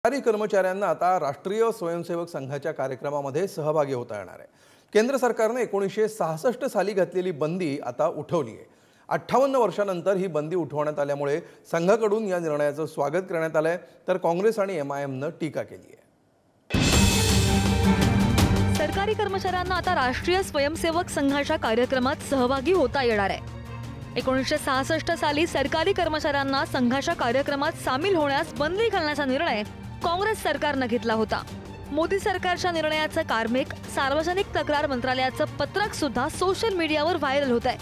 सरकारी कर्मचाऱ्यांना आता राष्ट्रीय स्वयंसेवक संघाच्या कार्यक्रमामध्ये सहभागी होता येणार आहे। केंद्र सरकारने 1966 साली घातलेली बंदी आता उठवली आहे। 58 वर्षांनंतर ही बंदी उठवण्यात आल्यामुळे संघाकडून या निर्णयाचं स्वागत करण्यात आलंय, तर काँग्रेस आणि MIM ने टीका केली आहे। सरकारी कर्मचाऱ्यांना आता राष्ट्रीय स्वयंसेवक संघाच्या कार्यक्रमात सहभागी होता येणार आहे। 1966 साली सरकारी कर्मचाऱ्यांना संघाच्या कार्यक्रमात सामील होण्यास बंदी घालण्याचा निर्णय काँग्रेस सरकारने घेतला होता। मोदी सरकारच्या निर्णयाचं कार्मिक सार्वजनिक तक्रार मंत्रालयाचं पत्रक सुद्धा सोशल मीडियावर व्हायरल होत आहे।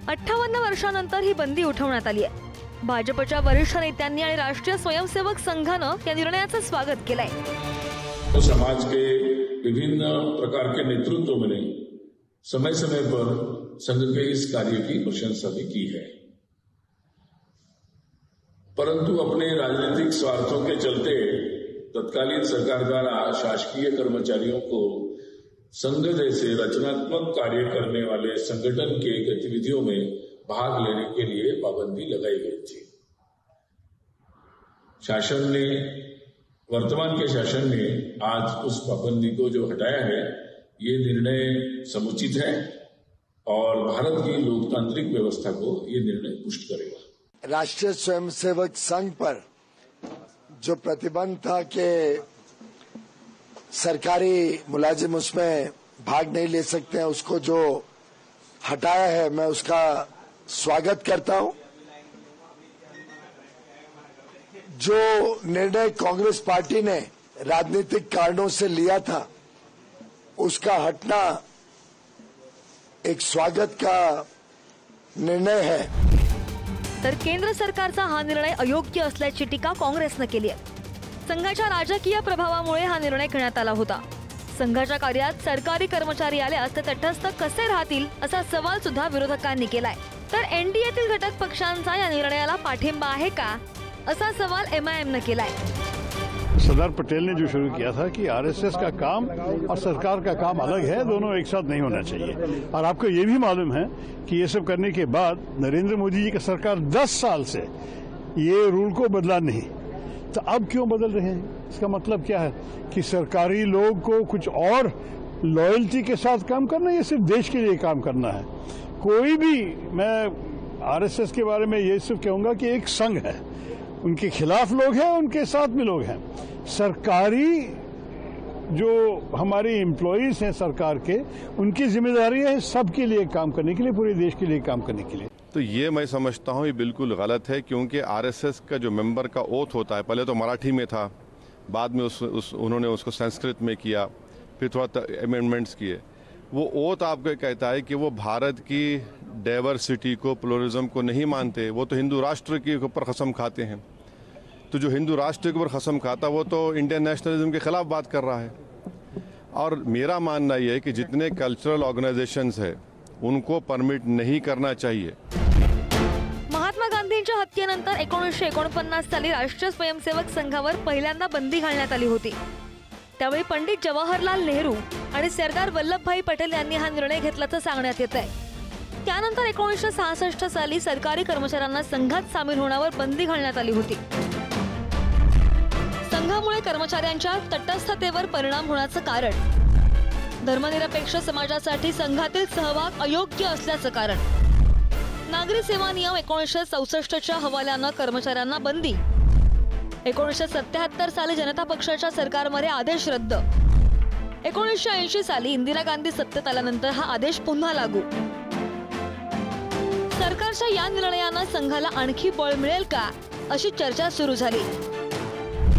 58 वर्षांनंतर ही बंदी उठवण्यात आली आहे। भाजपच्या वरिष्ठ नेत्यांनी आणि राष्ट्रीय स्वयंसेवक संघाने या निर्णयाचं स्वागत केलंय। तो समाज के विभिन्न प्रकार के नेतृत्व ने समय समय पर संघ के इस कार्य की प्रशंसा भी की है, परंतु अपने राजनीतिक स्वार्थों के चलते तत्कालीन सरकार द्वारा शासकीय कर्मचारियों को संघ जैसे रचनात्मक कार्य करने वाले संगठन के गतिविधियों में भाग लेने के लिए पाबंदी लगाई गई थी। वर्तमान के शासन ने आज उस पाबंदी को जो हटाया है, ये निर्णय समुचित है और भारत की लोकतांत्रिक व्यवस्था को ये निर्णय पुष्ट करेगा। राष्ट्रीय स्वयंसेवक संघ पर जो प्रतिबंध था कि सरकारी मुलाजिम उसमें भाग नहीं ले सकते हैं, उसको जो हटाया है, मैं उसका स्वागत करता हूं। जो निर्णय कांग्रेस पार्टी ने राजनीतिक कारणों से लिया था, उसका हटना एक स्वागत का निर्णय है। तर केंद्र सरकारचा हा निर्णय अयोग्य असल्याची टीका काँग्रेसने केली आहे। संघाच्या राजकीय प्रभावामुळे हा निर्णय घेण्यात आला होता। संघाच्या कार्यात सरकारी कर्मचारी आल्यास ते तटस्थ कसे राहतील असा सवाल सुद्धा विरोधकांनी केलाय। तर NDAतील घटक पक्षांचा या निर्णयाला पाठिंबा आहे का असा सवाल MIM ने केलाय। सरदार पटेल ने जो शुरू किया था कि RSS का काम और सरकार का काम अलग है, दोनों एक साथ नहीं होना चाहिए। और आपको ये भी मालूम है कि ये सब करने के बाद नरेंद्र मोदी जी की सरकार 10 साल से ये रूल को बदला नहीं, तो अब क्यों बदल रहे हैं? इसका मतलब क्या है कि सरकारी लोग को कुछ और लॉयल्टी के साथ काम करना है, ये सिर्फ देश के लिए काम करना है। कोई भी, मैं RSS के बारे में ये सिर्फ कहूंगा कि एक संघ है, उनके खिलाफ लोग हैं, उनके साथ भी लोग हैं। सरकारी जो हमारे एम्प्लॉइज हैं सरकार के, उनकी जिम्मेदारी है सबके लिए काम करने के लिए, पूरे देश के लिए काम करने के लिए। तो ये मैं समझता हूँ ये बिल्कुल गलत है, क्योंकि RSS का जो मेंबर का ओथ होता है, पहले तो मराठी में था, बाद में उन्होंने उसको संस्कृत में किया, फिर थोड़ा अमेंडमेंट्स किए। वो ओथ आपको कहता है कि वो भारत की डाइवर्सिटी को, प्लुरलिज्म को नहीं मानते। वो तो हिंदू राष्ट्र के ऊपर कसम खाते हैं। तो जो हिंदू राष्ट्र के ऊपर कसम खाता वो तो इंडियन नेशनलिज्म के खिलाफ बात कर रहा है। और मेरा मानना यह है कि जितने कल्चरल ऑर्गेनाइजेशंस है उनको परमिट नहीं करना चाहिए। महात्मा गांधींच्या हत्येनंतर 1949 साली राष्ट्रीय स्वयंसेवक संघावर पहिल्यांदा बंदी घालण्यात आली होती। त्यावेळी पंडित जवाहरलाल नेहरू आणि सरदार वल्लभभाई पटेल यांनी हा निर्णय घेतल्याचं सांगण्यात येत आहे। त्यानंतर 1966 साली सरकारी कर्मचाऱ्यांना संघात सामील होण्यावर बंदी घालण्यात आली होती। संघामुळे कर्मचाऱ्यांच्या तटस्थतेवर परिणाम होण्याचं कारण, धर्मनिरपेक्ष समाजासाठी संघातील सहभाग अयोग्य असल्याचं कारण, नागरी सेवा नियम 1964च्या हवाल्यानं कर्मचाऱ्यांना बंदी, 1977 साली जनता पक्षाच्या सरकारमध्ये आदेश रद्द, 1980 साली इंदिरा गांधी सत्तेत आल्यानंतर हा आदेश पुन्हा लागू। सरकारच्या या निर्णयाने संघाला आणखी बळ मिळेल का अशी चर्चा सुरू झाली।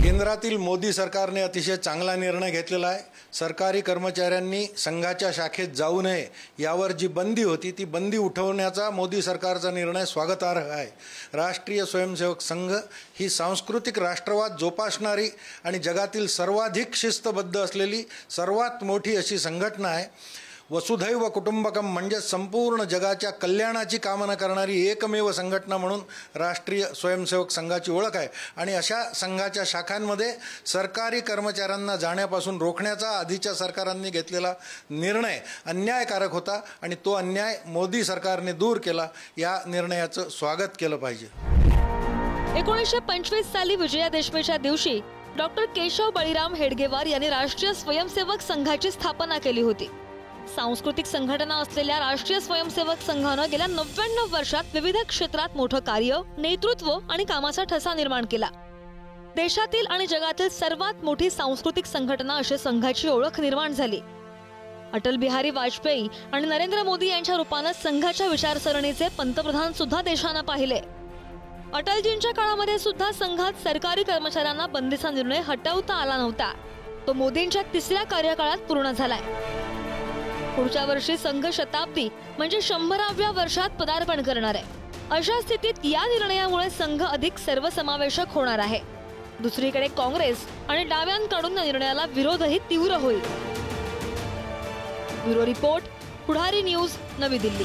केंद्रातील मोदी सरकारने अतिशय चांगला निर्णय घेतलेला आहे। सरकारी कर्मचाऱ्यांनी संघाच्या शाखेत जाऊ नये यावर जी बंदी होती ती बंदी उठवण्याचा मोदी सरकारचा निर्णय स्वागतार्ह आहे। राष्ट्रीय स्वयंसेवक संघ ही सांस्कृतिक राष्ट्रवाद जोपासणारी आणि जगातील सर्वाधिक शिस्तबद्ध असलेली सर्वात मोठी अशी संघटना आहे। वसुधैव कुटुंबकम म्हणजे संपूर्ण जगाच्या कल्याणाची कामना करणारी एकमेव संघटना म्हणून राष्ट्रीय स्वयंसेवक संघाची ओळख आहे। आणि अशा संघाच्या शाखांमध्ये सरकारी कर्मचाऱ्यांना जाण्यापासून रोखण्याचा आधीच्या सरकारांनी घेतलेला निर्णय अन्यायकारक होता आणि तो अन्याय मोदी सरकारने दूर केला। या निर्णयाचं स्वागत केलं पाहिजे। 1925 साली विजयादशमीच्या दिवशी डॉक्टर केशव बळीराम हेडगेवार यांनी राष्ट्रीय स्वयंसेवक संघाची स्थापना केली होती. सांस्कृतिक संघटना असलेल्या राष्ट्रीय स्वयंसेवक संघानं गेल्या 99 वर्षात विविध क्षेत्रात मोठं कार्य, नेतृत्व आणि कामाचा ठसा निर्माण केला. देशातील आणि जगातील सर्वात मोठी सांस्कृतिक संघटना अशी संघाची ओळख निर्माण झाली. अटल बिहारी वाजपेयी आणि नरेंद्र मोदी यांच्या रूपानं संघाच्या विचारसरणीचे पंतप्रधान सुद्धा देशानं पाहिले. अटलजींच्या काळामध्ये सुद्धा संघात सरकारी कर्मचाऱ्यांना बंदीचा निर्णय हटवता आला नव्हता. तो मोदींच्या 3ऱ्या कार्यकाळात पूर्ण झालाय. पुढच्या वर्षी संघ शताब्दी म्हणजे 100व्या वर्षात पदार्पण करणार आहे. अशा स्थितीत या निर्णयामुळे संघ अधिक सर्वसमावेशक होणार आहे. दुसरीकडे काँग्रेस आणि डाव्यांकडून या निर्णयाला विरोधही तीव्र होईल. ब्युरो रिपोर्ट, पुढारी न्यूज, नवी दिल्ली.